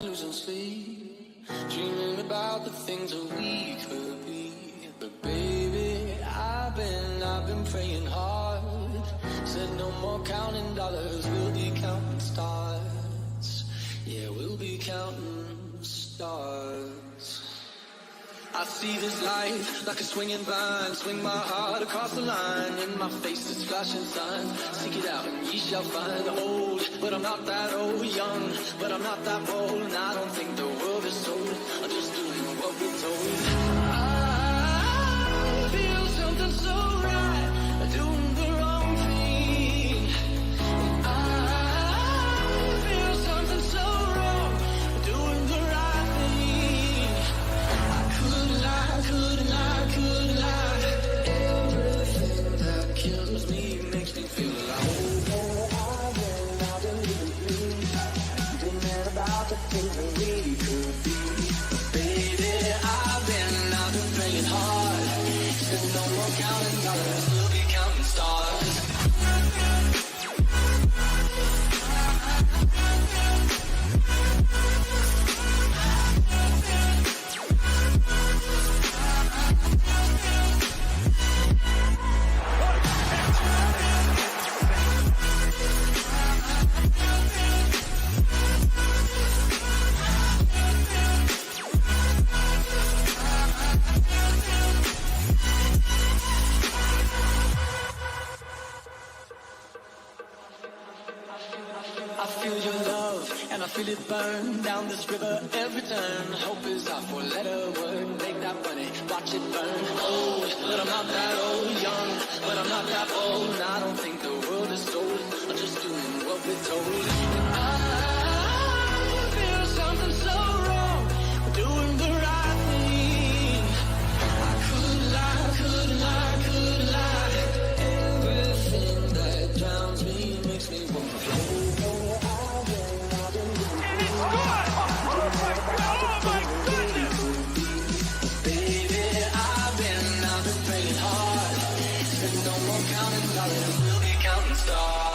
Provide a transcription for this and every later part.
losing sleep, dreaming about the things that we could be. But baby, I've been praying hard. Said no more counting dollars, we'll be counting stars. Yeah, we'll be counting stars. I see this life like a swinging vine, swing my heart across the line. In my face is flashing signs, seek it out and ye shall find. Old, but I'm not that old, young, but I'm not that bold. And I don't think the world is sold, I'm just doing what we're told. I feel something so right, doing the wrong thing. I feel something so wrong, doing the right thing. Couldn't lie. Everything that kills me makes me feel alive. I've been living dreaming about the things that we could be. Baby, I've been praying hard. Said no more counting dollars, we'll be counting stars. I feel your love, and I feel it burn down this river every turn. Hope is our four-letter word, make that money, watch it burn. Old, but I'm not that old, young, but I'm not that old. And I don't think the world is sold, I'm just doing what we're told. I feel something so wrong, we're doing the right thing. I couldn't lie. Everything that drowns me makes me want to flow. We'll be counting stars.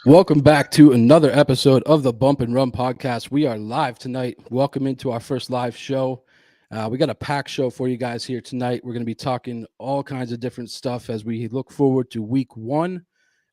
Welcome back to another episode of the Bump and Run podcast. We are live tonight. Welcome into our first live show. We got a packed show for you guys here tonight. We're going to be talking all kinds of different stuff as we look forward to week one.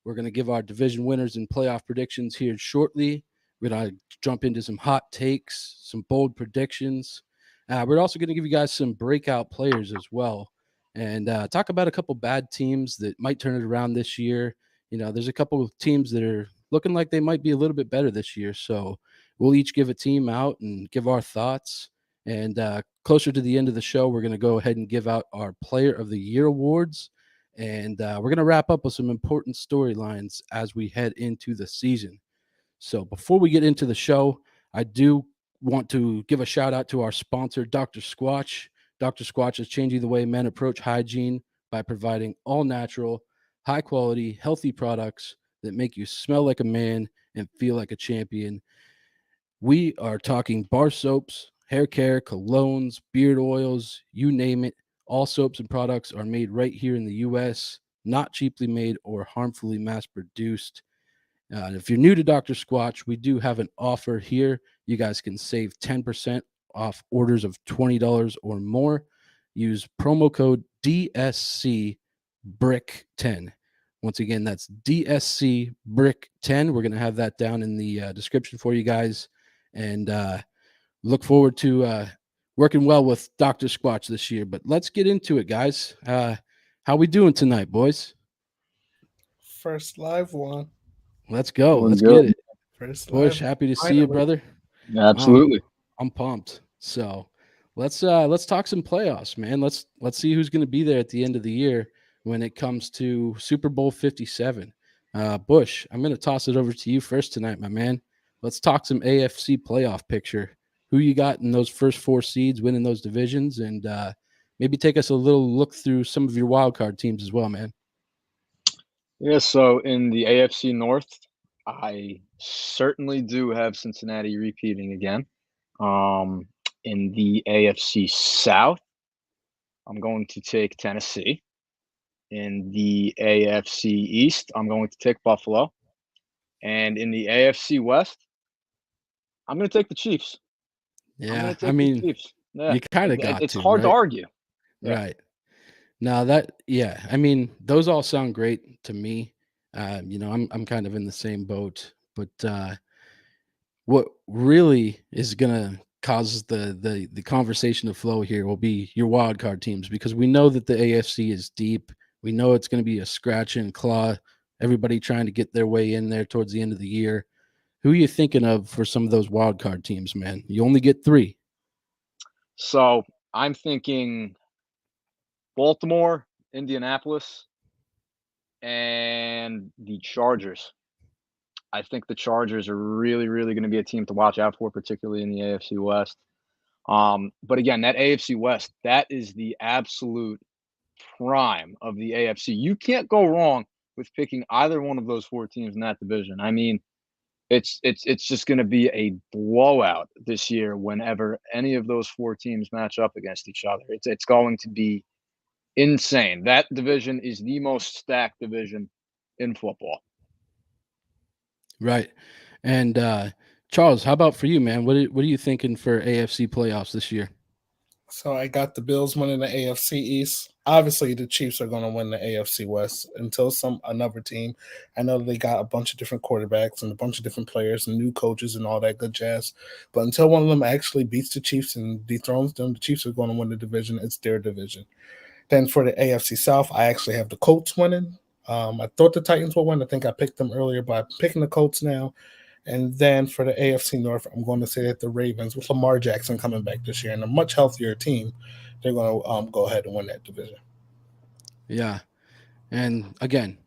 We're going to give our division winners and playoff predictions here shortly. We're going to jump into some hot takes, some bold predictions. We're also going to give you guys some breakout players as well and talk about a couple bad teams that might turn it around this year. You know, there's a couple of teams that are looking like they might be a little bit better this year. So we'll each give a team out and give our thoughts. And closer to the end of the show, we're going to go ahead and give out our Player of the Year awards. And we're going to wrap up with some important storylines as we head into the season. So before we get into the show, I do want to give a shout out to our sponsor, Dr. Squatch. Dr. Squatch is changing the way men approach hygiene by providing all natural, high quality, healthy products that make you smell like a man and feel like a champion. We are talking bar soaps, hair care, colognes, beard oils, you name it. All soaps and products are made right here in the U.S., not cheaply made or harmfully mass produced. If you're new to Dr. Squatch, we do have an offer here. You guys can save 10% off orders of $20 or more. Use promo code DSC Brick10. Once again, that's DSC Brick 10. We're going to have that down in the description for you guys. And look forward to working well with Dr. Squatch this year. But let's get into it, guys. How we doing tonight, boys? First live one. Let's go. Doing Let's good. get it. First Bush, live. happy to see you, brother. Absolutely. I'm pumped. So let's talk some playoffs, man. Let's see who's going to be there at the end of the year when it comes to Super Bowl 57. Bush, I'm going to toss it over to you first tonight, my man. Let's talk some AFC playoff picture. Who you got in those first four seeds winning those divisions, and maybe take us a little look through some of your wild card teams as well, man. Yeah, so in the AFC North, I certainly do have Cincinnati repeating again. Um, in the AFC South, I'm going to take Tennessee. In the AFC East, I'm going to take Buffalo. And in the AFC West, I'm going to take the Chiefs. I'm going Yeah, to I take the mean, Chiefs. Yeah, you kind of got it's to, hard to right? argue. Yeah. Right. Now yeah, I mean, those all sound great to me. I'm kind of in the same boat, but what really is gonna cause the conversation to flow here will be your wild card teams because we know that the AFC is deep. We know it's going to be a scratch and claw. Everybody trying to get their way in there towards the end of the year. Who are you thinking of for some of those wild card teams, man? You only get three. So I'm thinking Baltimore, Indianapolis, and the Chargers. I think the Chargers are really, really going to be a team to watch out for, particularly in the AFC West. But again, that AFC West, that is the absolute prime of the AFC. You can't go wrong with picking either one of those four teams in that division. I mean, it's just going to be a blowout this year whenever any of those four teams match up against each other. It's going to be insane. That division is the most stacked division in football. Right. And Charles, how about for you, man? What are you thinking for AFC playoffs this year? So I got the Bills winning the AFC East. Obviously, the Chiefs are going to win the AFC West until another team. I know they got a bunch of different quarterbacks and a bunch of different players and new coaches and all that good jazz. But until one of them actually beats the Chiefs and dethrones them, the Chiefs are going to win the division. It's their division. Then for the AFC South, I actually have the Colts winning. I thought the Titans would win. I think I picked them earlier, but I'm picking the Colts now. And then for the AFC North, I'm going to say that the Ravens, with Lamar Jackson coming back this year and a much healthier team, they're going to go ahead and win that division. Yeah. And again,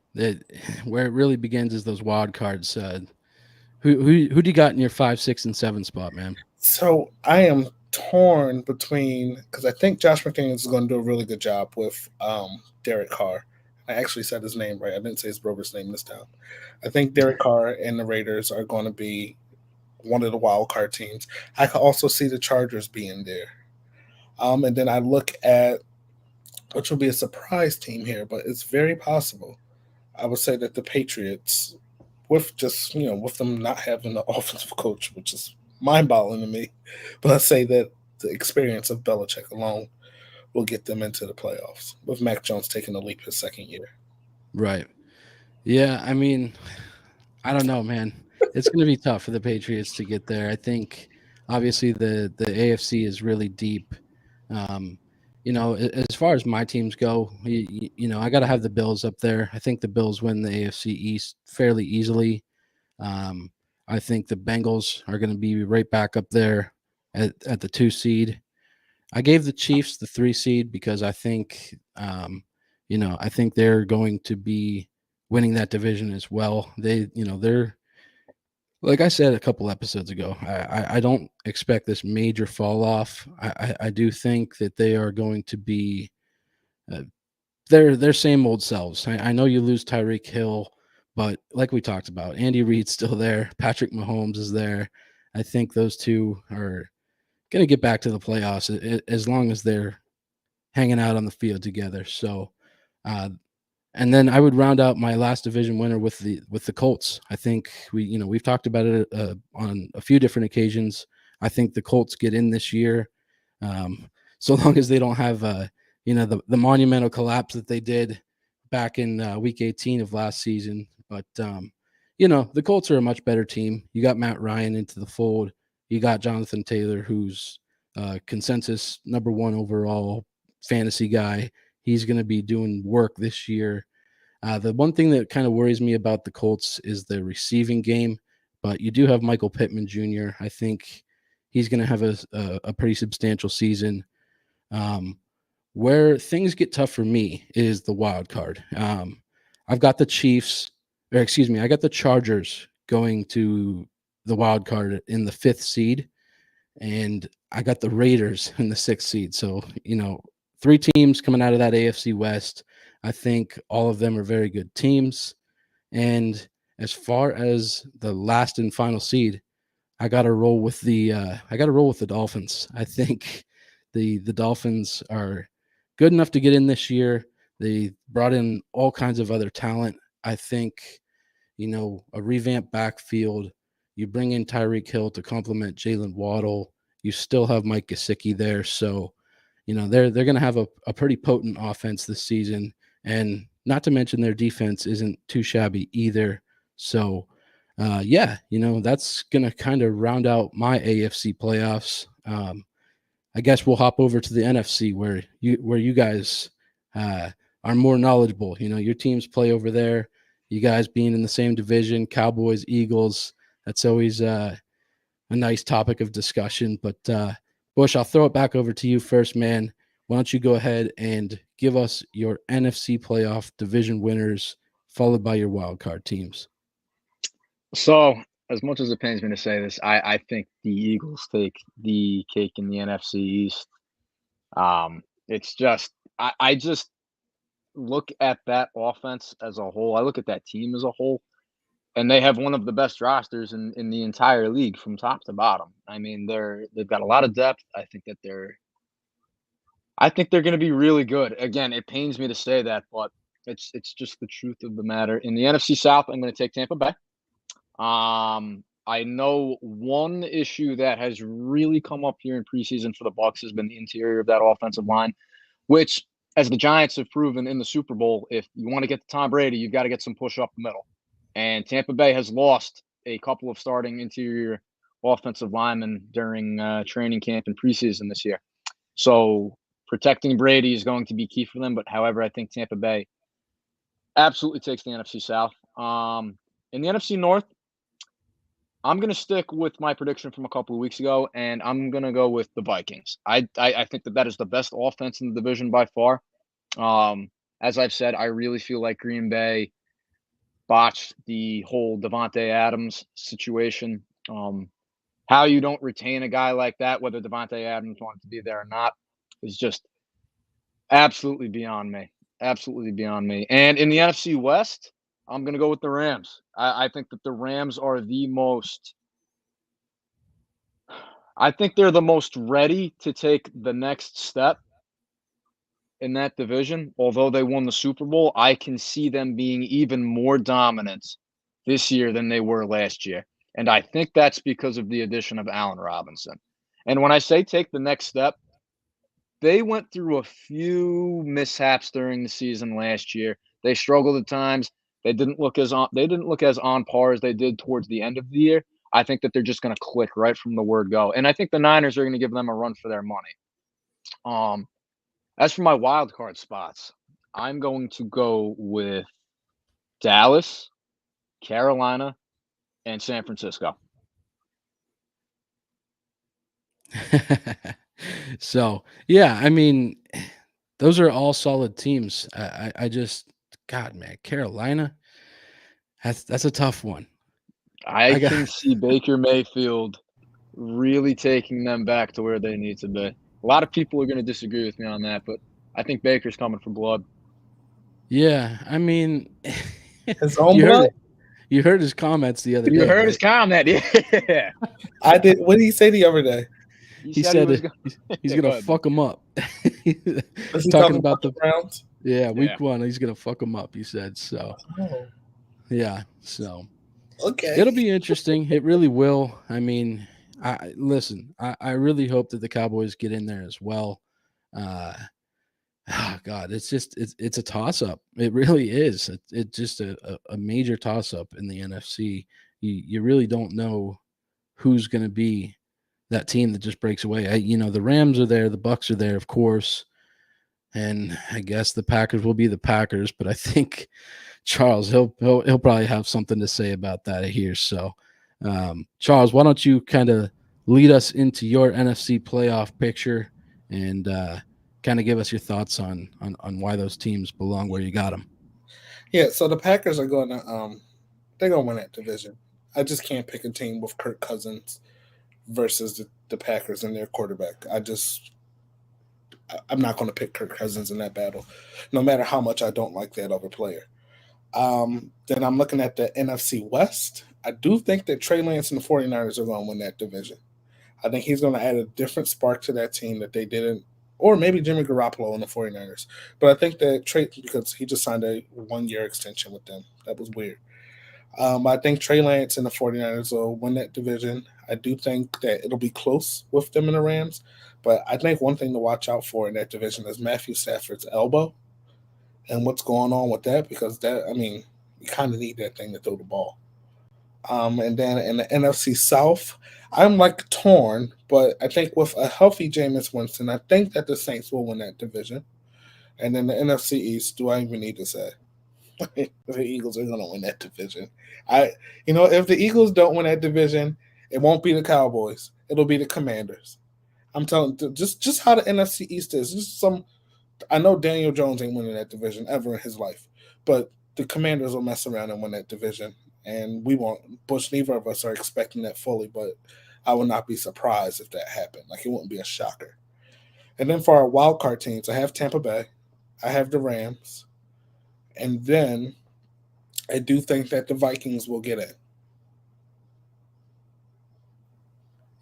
where it really begins is those wild cards. Who do you got in your 5, 6, and 7 spot, man? So I am torn between because I think Josh McDaniels is going to do a really good job with Derek Carr. I actually said his name right. I didn't say his brother's name this time. I think Derek Carr and the Raiders are going to be one of the wild card teams. I could also see the Chargers being there. And then I look at which will be a surprise team here, but it's very possible. I would say that the Patriots, with just with them not having an offensive coach, which is mind-boggling to me, but I say that the experience of Belichick alone will get them into the playoffs. With Mac Jones taking the leap his second year. Right. Yeah. I mean, I don't know, man. It's going to be tough for the Patriots to get there. I think obviously the AFC is really deep. Um, as far as my teams go, I got to have the Bills up there. I think the Bills win the AFC East fairly easily. Um, I think the Bengals are going to be right back up there at the 2 seed. I gave the Chiefs the 3 seed because I think, I think they're going to be winning that division as well. They're like I said a couple episodes ago. I don't expect this major fall off. I do think that they are going to be uh, their same old selves. I know you lose Tyreek Hill, but like we talked about, Andy Reid's still there. Patrick Mahomes is there. I think those two are going to get back to the playoffs as long as they're hanging out on the field together. So, and then I would round out my last division winner with the Colts. I think we've talked about it on a few different occasions. I think the Colts get in this year, so long as they don't have the monumental collapse that they did back in week 18 of last season. But the Colts are a much better team. You got Matt Ryan into the fold. You got Jonathan Taylor, who's consensus number 1 overall fantasy guy. He's going to be doing work this year. The one thing that kind of worries me about the Colts is the receiving game, but you do have Michael Pittman Jr. I think he's going to have a pretty substantial season. Where things get tough for me is the wild card. I've got the Chiefs, or excuse me, I got the Chargers going to the wild card in the 5th seed, and I got the Raiders in the 6th seed. So, 3 teams coming out of that AFC West. I think all of them are very good teams. And as far as the last and final seed, I got to roll with the Dolphins. I think the Dolphins are good enough to get in this year. They brought in all kinds of other talent. I think, a revamped backfield. You bring in Tyreek Hill to complement Jalen Waddle. You still have Mike Gesicki there. So, they're going to have a pretty potent offense this season. And not to mention their defense isn't too shabby either. So, that's going to kind of round out my AFC playoffs. I guess we'll hop over to the NFC where you guys are more knowledgeable. Your teams play over there. You guys being in the same division, Cowboys, Eagles, that's always a nice topic of discussion. But Bush, I'll throw it back over to you first, man. Why don't you go ahead and give us your NFC playoff division winners, followed by your wild card teams. So, as much as it pains me to say this, I think the Eagles take the cake in the NFC East. It's just I just look at that offense as a whole. I look at that team as a whole, and they have one of the best rosters in the entire league from top to bottom. I mean, they've got a lot of depth. I think they're going to be really good. Again, it pains me to say that, but it's just the truth of the matter. In the NFC South, I'm going to take Tampa Bay. I know one issue that has really come up here in preseason for the Bucs has been the interior of that offensive line, which, as the Giants have proven in the Super Bowl, if you want to get to Tom Brady, you've got to get some push up the middle. And Tampa Bay has lost a couple of starting interior offensive linemen during training camp and preseason this year. So protecting Brady is going to be key for them. But however, I think Tampa Bay absolutely takes the NFC South. In the NFC North, I'm going to stick with my prediction from a couple of weeks ago, and I'm going to go with the Vikings. I think that is the best offense in the division by far. As I've said, I really feel like Green Bay botched the whole Devontae Adams situation. How you don't retain a guy like that, whether Devontae Adams wanted to be there or not, is just absolutely beyond me. Absolutely beyond me. And in the NFC West, I'm going to go with the Rams. I think that the Rams are the most – I think they're the most ready to take the next step in that division. Although they won the Super Bowl, I can see them being even more dominant this year than they were last year. And I think that's because of the addition of Allen Robinson. And when I say take the next step, they went through a few mishaps during the season last year. They struggled at times. They didn't look as on par as they did towards the end of the year. I think that they're just going to click right from the word go. And I think the Niners are going to give them a run for their money. As for my wild card spots, I'm going to go with Dallas, Carolina, and San Francisco. So, yeah, I mean, those are all solid teams. I just, God, man, Carolina, that's a tough one. I can see Baker Mayfield really taking them back to where they need to be. A lot of people are going to disagree with me on that, but I think Baker's coming for blood. Yeah, I mean, his own blood. You heard his comments the other day. You heard his comment, yeah. I did. What did he say the other day? He said he's going to fuck him up. Was he talking about the Browns? Yeah, week 1, he's going to fuck him up, he said. So, yeah, so. Okay. It'll be interesting. It really will. I mean, I really hope that the Cowboys get in there as well. God, it's a toss-up. It really is. It's just a major toss-up in the NFC. You really don't know who's going to be that team that just breaks away. The Rams are there, the Bucs are there, of course, and I guess the Packers will be the Packers. But I think Charles, he'll probably have something to say about that here. So, Charles, why don't you kind of lead us into your NFC playoff picture and kind of give us your thoughts on why those teams belong where you got them. Yeah, so the Packers are going to they're going to win that division. I just can't pick a team with Kirk Cousins versus the Packers and their quarterback. I'm not going to pick Kirk Cousins in that battle, no matter how much I don't like that other player. Then I'm looking at the NFC West. I do think that Trey Lance and the 49ers are going to win that division. I think he's going to add a different spark to that team that they didn't, or maybe Jimmy Garoppolo and the 49ers. But I think that Trey, because he just signed a 1 year extension with them, that was weird. I think Trey Lance and the 49ers will win that division. I do think that it'll be close with them and the Rams. But I think one thing to watch out for in that division is Matthew Stafford's elbow and what's going on with that, because that, I mean, you kind of need that thing to throw the ball. And then in the NFC South, I'm like torn, but I think with a healthy Jameis Winston, I think that the Saints will win that division. And then the NFC East, do I even need to say? The Eagles are going to win that division. If the Eagles don't win that division, it won't be the Cowboys. It'll be the Commanders. I'm telling you, just how the NFC East is. I know Daniel Jones ain't winning that division ever in his life, but the Commanders will mess around and win that division, and we won't. Bush, neither of us are expecting that fully, but I would not be surprised if that happened. Like, it wouldn't be a shocker. And then for our wild card teams, I have Tampa Bay, I have the Rams, and then I do think that the Vikings will get in.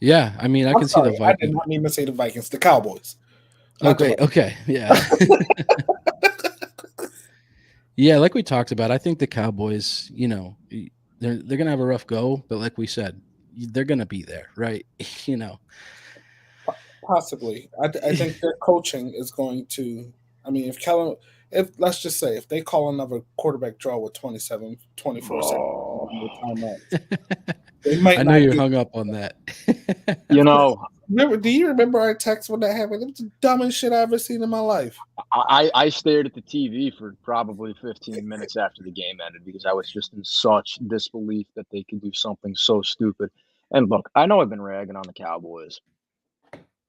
Yeah, I mean, I can see the I did Vikings. not mean to say the Vikings, the Cowboys. Okay, yeah. Yeah, like we talked about, I think the Cowboys, they're gonna have a rough go, but like we said, they're gonna be there, right? Possibly. I think their coaching is going to. I mean, if let's just say if they call another quarterback draw with 27, 24 seconds Oh, in the timeout, they might I know not you're get. hung up on that. Do you remember our text when that happened? It was the dumbest shit I ever seen in my life. I stared at the TV for probably 15 minutes after the game ended because I was just in such disbelief that they could do something so stupid. And look, I know I've been ragging on the Cowboys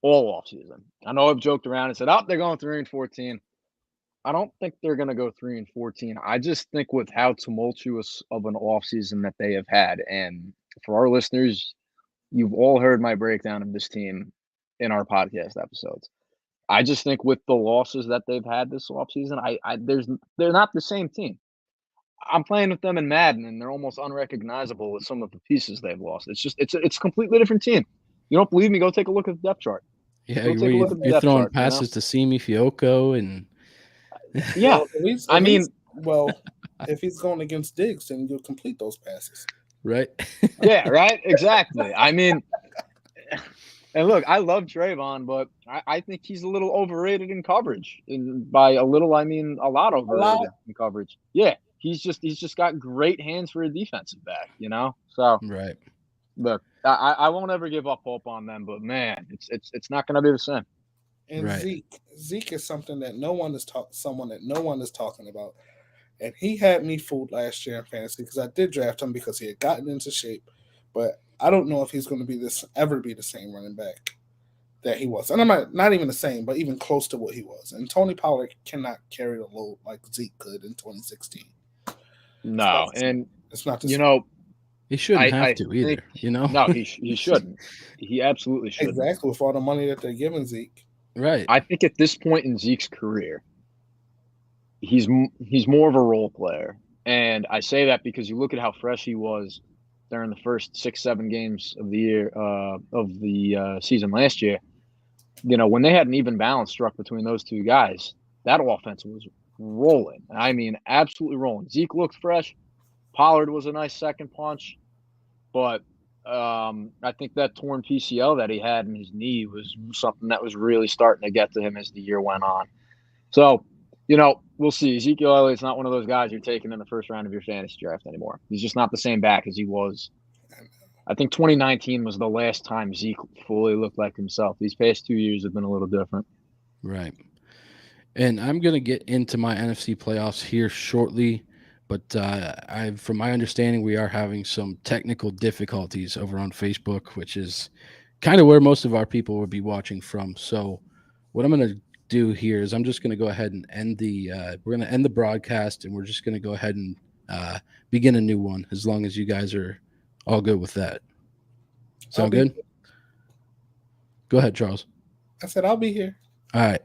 all offseason. I know I've joked around and said, "Oh, they're going 3-14." I don't think they're going to go 3-14. I just think with how tumultuous of an offseason that they have had, and for our listeners, you've all heard my breakdown of this team in our podcast episodes. I just think with the losses that they've had this offseason, they're not the same team. I'm playing with them in Madden, and they're almost unrecognizable with some of the pieces they've lost. It's a completely different team. You don't believe me? Go take a look at the depth chart. Yeah, Go take a look at the you're depth throwing chart. passes to Simi Fioco and Yeah, If he's going against Diggs, then you'll complete those passes. right. yeah, right, exactly. I mean, and look, I love Trayvon, but I think he's a little overrated in coverage. And by a little, I mean a lot overrated in coverage. Yeah, he's just got great hands for a defensive back, So Right. look, I won't ever give up hope on them, but man, it's not going to be the same. And Right. Zeke is someone that no one is talking about. And he had me fooled last year in fantasy because I did draft him because he had gotten into shape. But I don't know if he's going to ever be the same running back that he was. And I'm not even the same, but even close to what he was. And Tony Pollard cannot carry the load like Zeke could in 2016. No, and it's not the same. He shouldn't have to either, No, he shouldn't. He absolutely shouldn't. Exactly, with all the money that they're giving Zeke. Right. I think at this point in Zeke's career, he's more of a role player. And I say that because you look at how fresh he was during the first 6-7 games of the year of the season last year. When they had an even balance struck between those two guys, that offense was rolling. I mean, absolutely rolling. Zeke looked fresh. Pollard was a nice second punch, but I think that torn PCL that he had in his knee was something that was really starting to get to him as the year went on. So, we'll see. Ezekiel Elliott's not one of those guys you're taking in the first round of your fantasy draft anymore. He's just not the same back as he was. I think 2019 was the last time Zeke fully looked like himself. These past 2 years have been a little different. Right. And I'm going to get into my NFC playoffs here shortly. But from my understanding, we are having some technical difficulties over on Facebook, which is kind of where most of our people will be watching from. So what I'm going to do here is I'm just going to go ahead and end the we're going to end the broadcast, and we're just going to go ahead and begin a new one, as long as you guys are all good with that. Sound good? Go ahead, Charles. I said I'll be here. All right.